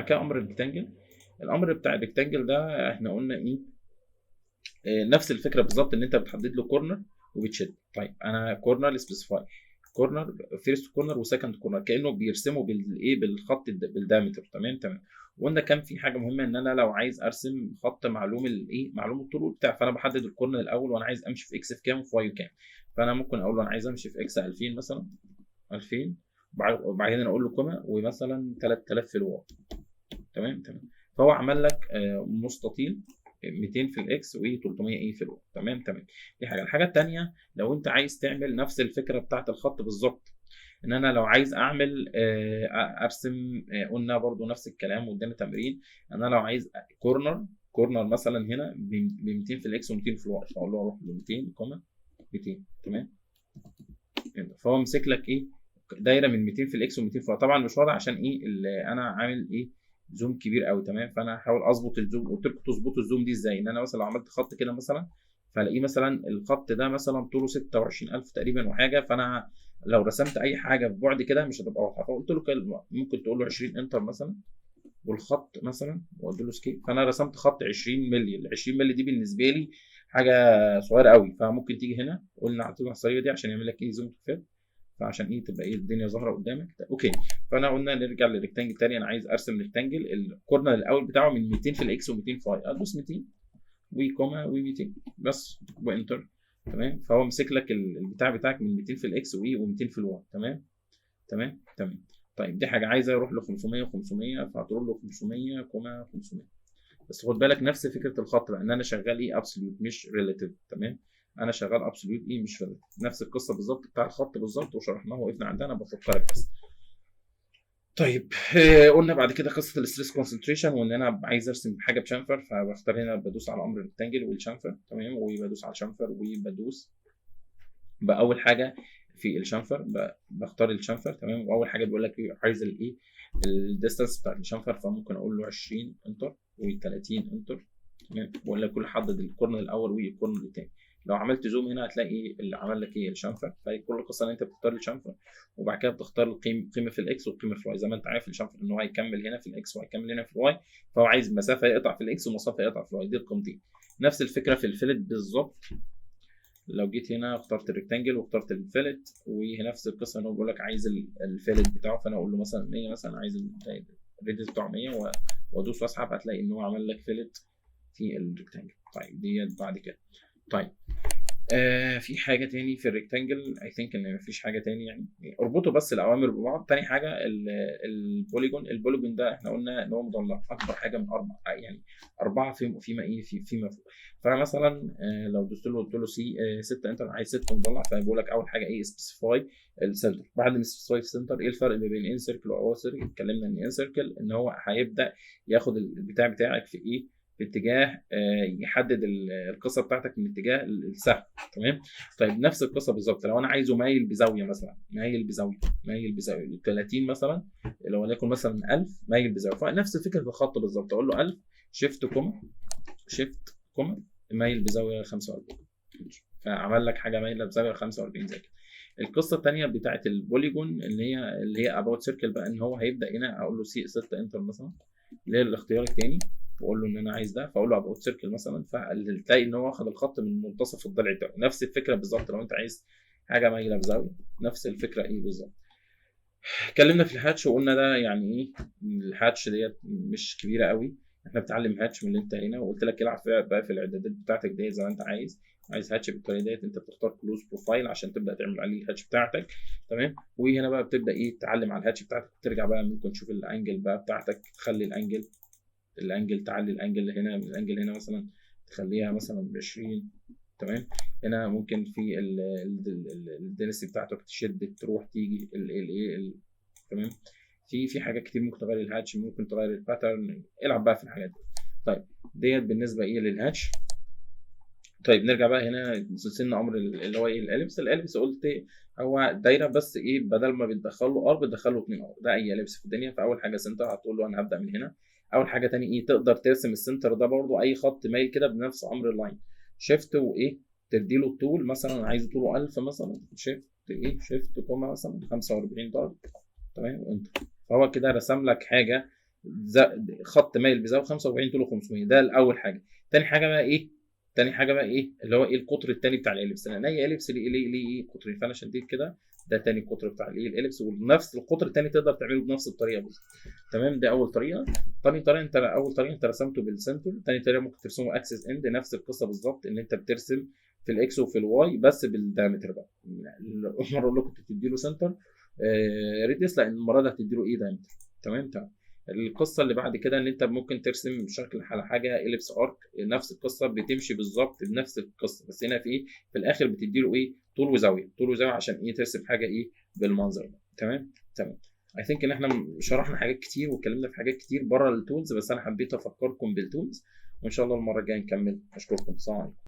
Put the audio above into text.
كده امر الريكتانجل. الامر بتاع الريكتانجل ده احنا قلنا ايه؟ نفس الفكره بالظبط، ان انت بتحدد له كورنر وبتشد. طيب انا كورنر سبيسيفاي كورنر، فيرست كورنر وسكند كورنر، كانه بيرسمه بالايه، بالخط بالدايمتر. تمام. وقلنا كان في حاجه مهمه، ان انا لو عايز ارسم خط معلوم الايه، معلوم الطول بتاع، فانا بحدد الكورنر الاول وانا عايز امشي في اكس في كام وفي واي كام. فانا ممكن اقول له انا عايز امشي في اكس 2000 مثلا، 2000، وبعدين اقول له كوما ومثلا 3000 في الواي. تمام. فهو عمل لك مستطيل 200 في الاكس و300 ايه في الواي. تمام. دي حاجه. الحاجه الثانيه، لو انت عايز تعمل نفس الفكره بتاعت الخط بالظبط، ان انا لو عايز اعمل ارسم، قلنا برضو نفس الكلام وادانا تمرين، ان انا لو عايز كورنر مثلا هنا ب 200 في الاكس و200 في الواي، فاقول له اروح ل 200 كوما 200. تمام. فهو مسك لك ايه، دايره من 200 في الاكس و200 في الواي. طبعا مش واضح عشان ايه، اللي انا عامل ايه، زوم كبير قوي. تمام. فانا هحاول اظبط الزوم. قلت لكم تظبطوا الزوم دي ازاي، ان انا مثلا لو عملت خط كده مثلا، فالاقيه مثلا الخط ده مثلا طوله 26000 تقريبا وحاجه، فانا لو رسمت اي حاجه في بعد كده مش هتبقى واضحه. فقلت له ممكن تقول له 20 انتر مثلا، والخط مثلا وقلت له سكيل. فانا رسمت خط 20 مللي. ال 20 مللي دي بالنسبه لي حاجه صغيره قوي، فممكن تيجي هنا قلنا على العصايه دي عشان يعمل لك ايه، زوم تو فيت، فعشان ايه تبقى ايه الدنيا ظاهره قدامك. اوكي. فانا قلنا نرجع للريكتانجل تاني. انا عايز ارسم ريكتانجل الكورنر الاول بتاعه من 200 في الاكس و200 في واي، ادوس 200 وكوما و200 بس وانتر. تمام. فهو مسك لك البتاع بتاعك من 200 في الاكس و200 في الواي. تمام. طيب دي حاجه. عايز اروح ل 500 و500، فهتروح له 500 كوما 500. بس خد بالك نفس فكره الخط بقى، ان انا شغال ايه، ابسوليوت مش ريلاتيف. تمام. انا شغال ابسوليوت ايه مش ريلاتيف. نفس القصه بالظبط بتاع الخط بالظبط، وشرحناها وقفنا عندنا، بفكرك بس. طيب قلنا بعد كده قصه الاستريس كونسنتريشن، وان انا عايز ارسم حاجه بشامفر، فبختار هنا بدوس على امر الريكتانجل والشامفر. تمام. وبدوس على الشامفر وبدوس باول حاجه في الشامفر، بختار الشامفر. تمام. واول حاجه بيقول لك عايز الايه، الديستانس بتاع الشامفر، فممكن اقول له 20 انتر و30 انتر. تمام. بقول لك كل حدد الكورنر الاول والكورنر الثاني. لو عملت زوم هنا هتلاقي اللي عمل لك ايه، الشامفر. فهي كل القصه ان انت بتختار الشامفر، وبعد كده بتختار القيمه في الاكس والقيمه في الواي. زي ما انت عارف الشامفر ان هو هيكمل هنا في الاكس وهيكمل هنا في الواي، فهو عايز مسافه يقطع في الاكس ومسافه يقطع في الواي، دي القيمتين. نفس الفكره في الفيلت بالظبط. لو جيت هنا اخترت الريكتانجل واخترت الفيلت، ونفس القصه ان هو بيقول لك عايز الفيلت بتاعه، فانا اقول له مثلا 100 مثلا، عايز الريديوس بتاعه 100 وادوس واسحب، هتلاقي ان هو عمل لك فيلت في الريكتانجل. طيب ديت بعد كده. طيب في حاجه تاني في الريكتانجل، اي ثينك ان مفيش حاجه تاني يعني. اربطوا بس الاوامر ببعض. تاني حاجه البوليجون ده احنا قلنا ان هو مضلع اكبر حاجه من اربع، يعني اربعه فيما ايه فيما فوق. فمثلا لو دوست له قلت له سي 6 انتر، عايز 6 مضلع، فبيقول لك اول حاجه ايه، سبيسيفاي السنتر. بعد ما سبيسيفاي السنتر، ايه الفرق ما بين ان سيركل واوت سيركل؟ اتكلمنا ان ان سيركل ان هو هيبدا ياخد البتاع بتاعك في ايه، في اتجاه يحدد القصه بتاعتك من اتجاه السهم. تمام. طيب نفس القصه بالظبط لو انا عايزه مايل بزاويه مثلا، مايل بزاويه 30 مثلا، لو وليكن مثلا 1000 مايل بزاويه، فنفس فكره الخط بالظبط. اقول له 1000 شيفت كوما مايل بزاويه 45، فعمل لك حاجه مايله بزاويه 45 زي كده. القصه الثانيه بتاعت البوليجون اللي هي اباوت سيركل بقى، ان هو هيبدا هنا اقول له سي 6 انتر مثلا، اللي هي الاختيار الثاني، واقول له ان انا عايز ده، فاقول له اباوت سيركل مثلا، فتلاقي ان هو واخد الخط من منتصف الضلع بتاعه. نفس الفكره بالظبط لو انت عايز حاجه مايله بزاويه، نفس الفكره ايه بالظبط. اتكلمنا في الهاتش وقلنا ده يعني ايه، الهاتش ديت مش كبيره قوي. احنا بنتعلم هاتش من اللي انت هنا، وقلت لك العب فيها بقى في الاعدادات بتاعتك ديت زي ما انت عايز هاتش بالطريقه ديت، انت بتختار كلوز بروفايل عشان تبدا تعمل عليه الهاتش بتاعتك. تمام. وهنا بقى بتبدا ايه تتعلم على الهاتش بتاعتك، ترجع بقى ممكن تشوف الانجل بقى بتاعتك، تخلي الانجل تعلي الانجل هنا، الانجل هنا مثلا تخليها مثلا ب 20. تمام. هنا ممكن في الدنسي بتاعتك تشد تروح تيجي تمام. في حاجات كتير ممكن تغير الهاتش، ممكن تغير الباترن، العب بقى في الحاجات دي. طيب ديت بالنسبه ايه للهاتش. طيب نرجع بقى هنا وصلنا امر اللي هو ايه، الاليبس قلت هو دايره بس ايه، بدل ما بتدخل له ار بتدخل له 2 ار، ده اي اليبس في الدنيا. فاول حاجه سنتر هتقول له انا هبدا من هنا. اول حاجه تاني ايه، تقدر ترسم السنتر ده برضو اي خط مايل كده بنفس امر اللاين، شيفت وايه تدي له الطول، مثلا عايز طوله 1000 مثلا، شيفت كوما مثلا 45 درجه. تمام. وانت فهو كده رسم لك حاجه خط مايل بزاويه 45 طوله 500. ده الاول حاجه. تاني حاجه بقى ايه؟ اللي هو ايه القطر التاني بتاع الاليبس، لان اي اليبس ليه قطرين، فانا شديت كده ده تاني قطر بتاع الايه الاليبس، ونفس القطر التاني تقدر تعمله بنفس الطريقه بالظبط. تمام. ده اول طريقه. اول طريقه انت رسمته بالسنتر. تاني طريقه ممكن ترسمه اكسس اند، نفس القصه بالظبط، ان انت بترسم في الاكس وفي الواي بس بالدايمتر بقى. المره اقول لكم تدي له سنتر ريديوس، لا المره دي هتدي له ايه دايمتر. تمام. القصه اللي بعد كده ان انت ممكن ترسم شكل على حاجه اليبس ارك، نفس القصه بتمشي بالظبط بنفس القصه، بس هنا في ايه في الاخر بتدي له ايه طول وزاويه عشان ايه ترسم حاجه ايه بالمنظر ده. تمام. اي ثينك ان احنا شرحنا حاجات كتير واتكلمنا في حاجات كتير بره التولز، بس انا حبيت افكركم بالتولز، وان شاء الله المره الجايه نكمل. اشكركم. السلام عليكم.